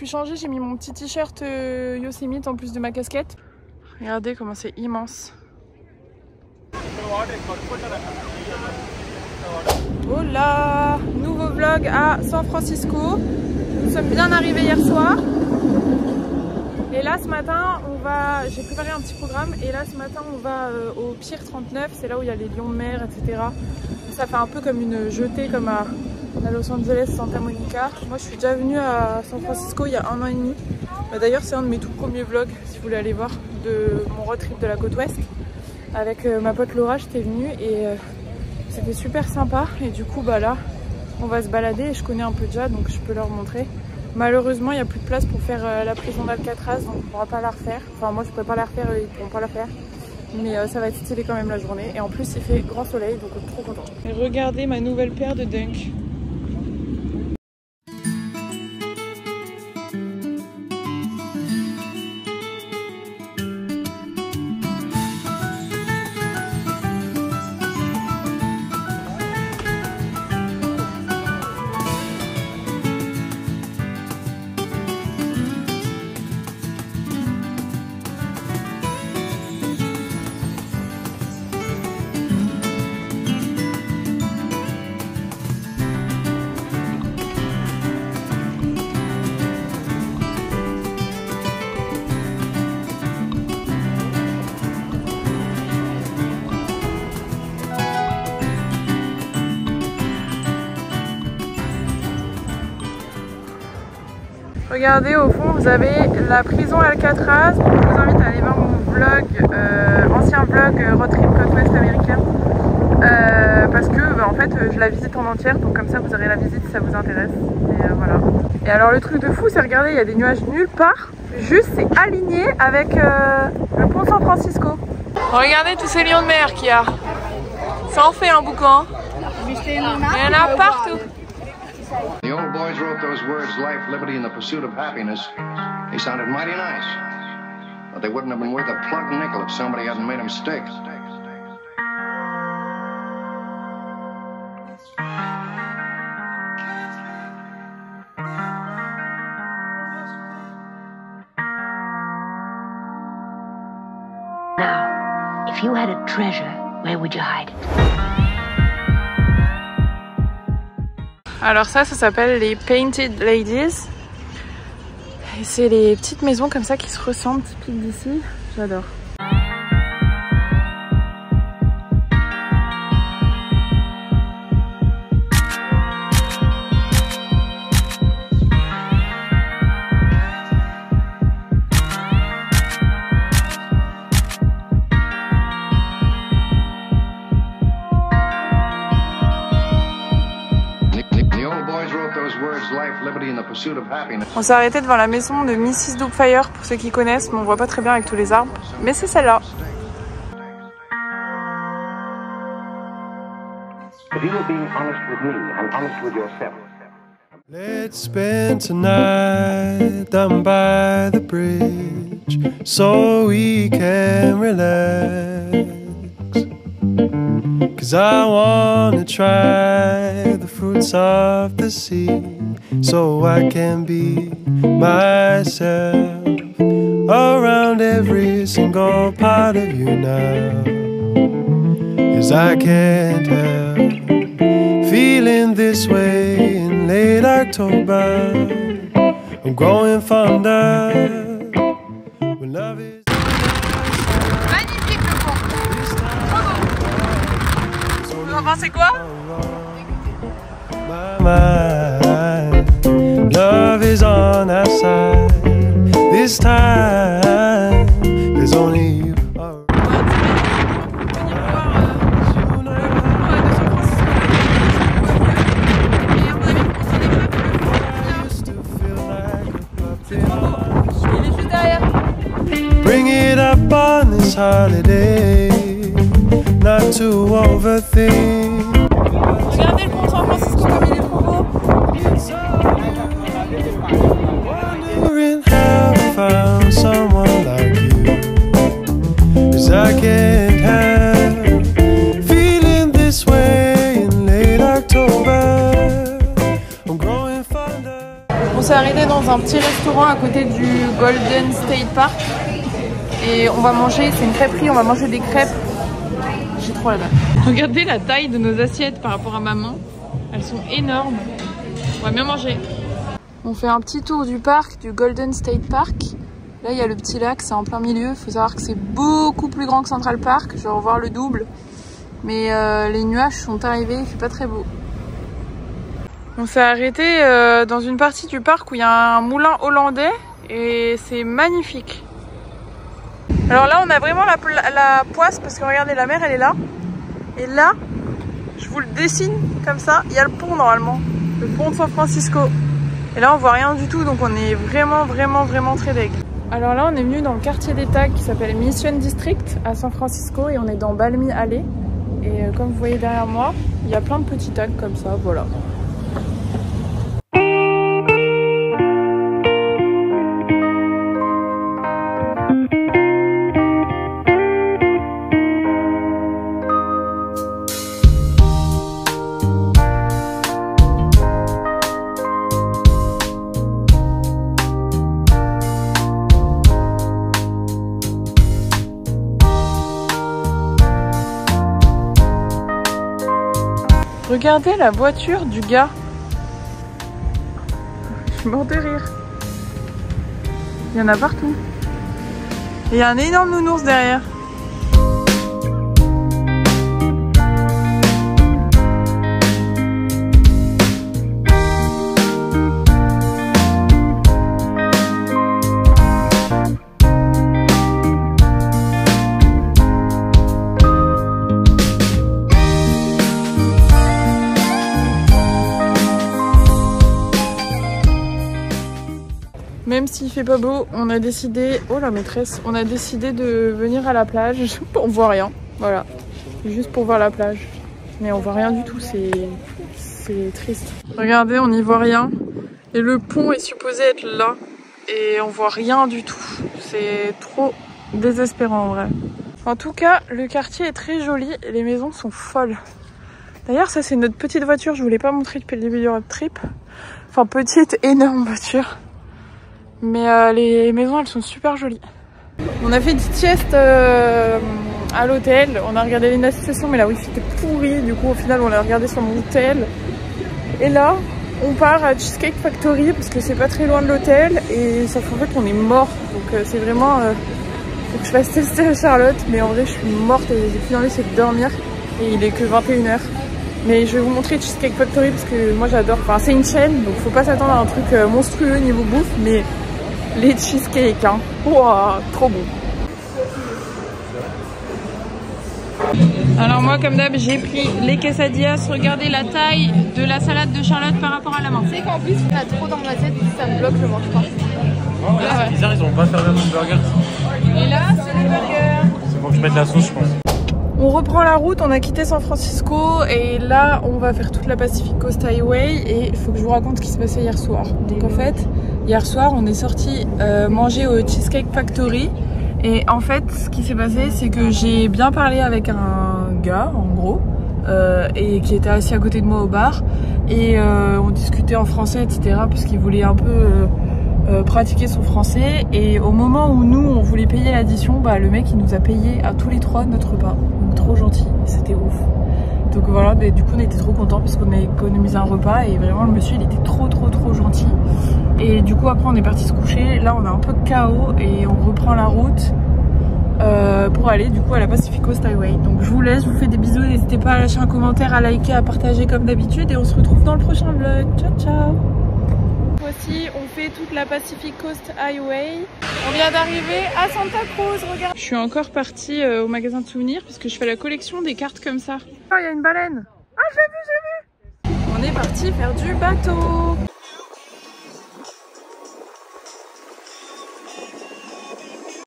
suis changée, j'ai mis mon petit t-shirt Yosemite en plus de ma casquette. Regardez comment c'est immense. Oh là, nouveau vlog à San Francisco. Nous sommes bien arrivés hier soir. Et là ce matin, j'ai préparé un petit programme. Et là ce matin, on va au Pier 39. C'est là où il y a les lions de mer, etc. Ça fait un peu comme une jetée comme à Los Angeles, Santa Monica. Moi je suis déjà venue à San Francisco il y a 1 an et demi. D'ailleurs c'est un de mes tout premiers vlogs si vous voulez aller voir de mon road trip de la côte ouest. Avec ma pote Laura j'étais venue et c'était super sympa. Et du coup bah là on va se balader et je connais un peu déjà donc je peux leur montrer. Malheureusement il n'y a plus de place pour faire la prison d'Alcatraz donc on ne pourra pas la refaire. Enfin moi je ne pourrais pas la refaire, ils ne pourront pas la faire. Mais ça va être stylé quand même la journée. Et en plus il fait grand soleil donc on est trop content. Et regardez ma nouvelle paire de Dunk. Regardez au fond vous avez la prison Alcatraz. Je vous invite à aller voir mon vlog, ancien vlog road trip côte ouest américain. Parce que bah, en fait je la visite en entière donc comme ça vous aurez la visite si ça vous intéresse. Et voilà. Et alors le truc de fou c'est regardez il y a des nuages nulle part. Juste c'est aligné avec le pont San Francisco. Regardez tous ces lions de mer qu'il y a. Ça en fait un boucan. Il y en a partout. The old boys wrote those words, life, liberty, and the pursuit of happiness. They sounded mighty nice, but they wouldn't have been worth a plug nickel if somebody hadn't made them stick. Now, if you had a treasure, where would you hide it? Alors ça s'appelle les Painted Ladies. Et c'est les petites maisons comme ça qui se ressemblent, typiques d'ici. J'adore. On s'est arrêté devant la maison de Mrs. Doubtfire pour ceux qui connaissent, mais on voit pas très bien avec tous les arbres. Mais c'est celle-là. Let's spend tonight down by the bridge so we can relax. 'Cause I wanna try the fruits of the sea so I can be myself around every single part of you now. 'Cause I can't help feeling this way in late October. I'm growing fonder when love is. Magnifique le pont. Trop beau. Vous en pensez quoi? Love is on our side. This time there's only you. Bring it up on this holiday, not to overthink. Regardez le pont San Francisco comme il est trop beau. Wondering how I found someone like you, 'cause I can't help feeling this way in late October. I'm growing fonder. On s'est arrêté dans un petit restaurant restaurant à côté du Golden State Park. Et on va manger, c'est une crêperie, on va manger des crêpes. J'ai trop la dalle. Regardez la taille de nos assiettes par rapport à maman. Elles sont énormes. On va bien manger. On fait un petit tour du parc, du Golden State Park. Là, il y a le petit lac, c'est en plein milieu. Il faut savoir que c'est beaucoup plus grand que Central Park. Je vais revoir le double. Mais les nuages sont arrivés, il fait pas très beau. On s'est arrêté dans une partie du parc où il y a un moulin hollandais. Et c'est magnifique. Alors là, on a vraiment la poisse parce que regardez, la mer, elle est là. Et là, je vous le dessine comme ça. Il y a le pont normalement. Le pont de San Francisco. Et là, on voit rien du tout. Donc on est vraiment très deg. Alors là, on est venu dans le quartier d'État qui s'appelle Mission District à San Francisco et on est dans Balmy Alley. Et comme vous voyez derrière moi, il y a plein de petits tags comme ça, voilà. Regardez la voiture du gars. Je suis morte de rire. Il y en a partout. Et il y a un énorme nounours derrière. Même s'il fait pas beau, on a décidé, oh la maîtresse, on a décidé de venir à la plage. On voit rien, voilà, juste pour voir la plage. Mais on voit rien du tout, c'est triste. Regardez, on n'y voit rien. Et le pont est supposé être là. Et on voit rien du tout. C'est trop désespérant en vrai. En tout cas, le quartier est très joli et les maisons sont folles. D'ailleurs, ça c'est notre petite voiture, je vous l'ai pas montré depuis le début du road trip. Enfin, petite, énorme voiture. Mais les maisons, elles sont super jolies. On a fait une petite sieste à l'hôtel. On a regardé les stations, mais la wifi était pourrie. Du coup, au final, on l'a regardé sur mon hôtel. Et là, on part à Cheesecake Factory parce que c'est pas très loin de l'hôtel. Et sauf qu'en fait, on est mort. Donc c'est vraiment... faut que je fasse tester à Charlotte. Mais en vrai, je suis morte et j'ai plus envie, c'est de dormir. Et il est que 21 h. Mais je vais vous montrer Cheesecake Factory parce que moi, j'adore. Enfin, c'est une chaîne, donc faut pas s'attendre à un truc monstrueux niveau bouffe. Mais... les cheesecakes, hein. Wow, trop bon. Alors moi, comme d'hab, j'ai pris les quesadillas. Regardez la taille de la salade de Charlotte par rapport à la main. Tu sais qu'en plus, on a trop dans mon assiette, ça me bloque, je mange pas. Ouais, c'est bizarre, ils ont pas fait vraiment de burger. Et là, c'est le burger. C'est pour que je mette la sauce, je pense. On reprend la route, on a quitté San Francisco et là on va faire toute la Pacific Coast Highway et il faut que je vous raconte ce qui s'est passé hier soir. Donc en fait, hier soir on est sorti manger au Cheesecake Factory et en fait ce qui s'est passé c'est que j'ai bien parlé avec un gars en gros et qui était assis à côté de moi au bar et on discutait en français etc parce qu'il voulait un peu... pratiquer son français et au moment où nous on voulait payer l'addition, bah le mec il nous a payé à tous les trois notre repas, donc trop gentil, c'était ouf. Donc voilà, mais du coup on était trop contents parce qu'on a économisé un repas et vraiment le monsieur il était trop gentil. Et du coup après on est parti se coucher, là on a un peu de chaos et on reprend la route pour aller du coup à la Pacific Coast Highway. Donc je vous laisse, je vous fais des bisous, n'hésitez pas à lâcher un commentaire, à liker, à partager comme d'habitude et on se retrouve dans le prochain vlog. Ciao ciao. Voici, on fait toute la Pacific Coast Highway. On vient d'arriver à Santa Cruz, regarde. Je suis encore partie au magasin de souvenirs parce que je fais la collection des cartes comme ça. Oh, il y a une baleine. Ah, j'ai vu. On est parti faire du bateau.